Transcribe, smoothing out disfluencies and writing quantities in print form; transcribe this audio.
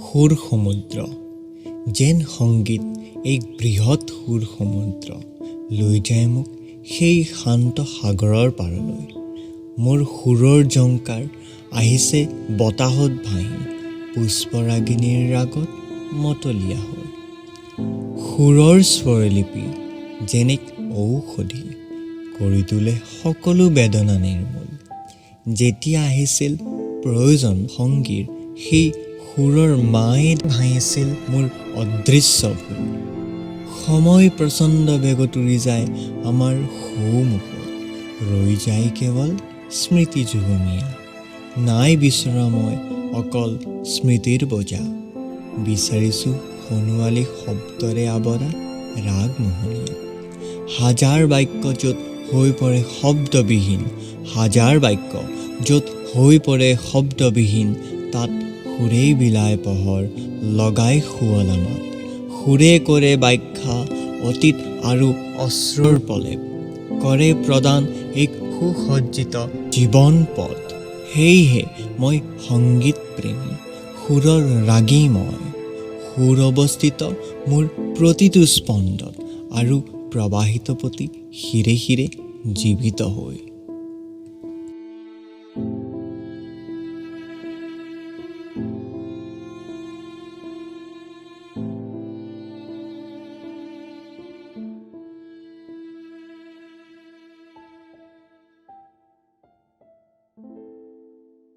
সুৰ সমুদ্ৰ যেন সংগীত এক বৃহৎ সুৰ সমুদ্ৰ লৈ যায় মোক সেই শান্ত সাগৰৰ পাৰলৈ। মোৰ সুৰৰ জংকাৰ আহিছে বতাহত ভাহি পুষ্পৰাগিনীৰ ৰাগত মতলীয়া হৈ। সুৰৰ স্বৰলিপি যেন এক ঔষধি কৰি তোলে সকলো বেদনা নিৰ্মূল। যেতিয়া আহিছিল প্ৰয়োজন সংগীৰ সেই সুৰৰ মায়ে ভাঙিছিল মোৰ অদৃশ্য ভুল। সময় প্ৰচণ্ড বেগত উৰি যায় আমাৰ সৌমুখত, ৰৈ যায় কেৱল স্মৃতি যুগমীয়া। নাই বিচৰা মই অকল স্মৃতিৰ বজা, বিচাৰিছোঁ সোণোৱালী শব্দৰে আৱৰা ৰাগমোহনীয়া। হাজাৰ বাক্য য'ত হৈ পৰে শব্দবিহীন, হাজাৰ বাক্য য'ত হৈ পৰে শব্দবিহীন, তাত সুৰেই বিলায় পোহৰ লগাই শুৱলা মাত। সুৰে কৰে ব্যাখ্যা অতীত আৰু অশ্ৰুৰ প্ৰলেপ, কৰে প্ৰদান এক সুসজ্জিত জীৱন পথ। সেয়েহে মই সংগীত প্ৰেমী, সুৰৰ ৰাগী মই। সুৰ অৱস্থিত মোৰ প্ৰতিটো স্পন্দত আৰু প্ৰবাহিত প্ৰতি শিৰে শিৰে জীৱিত হৈ।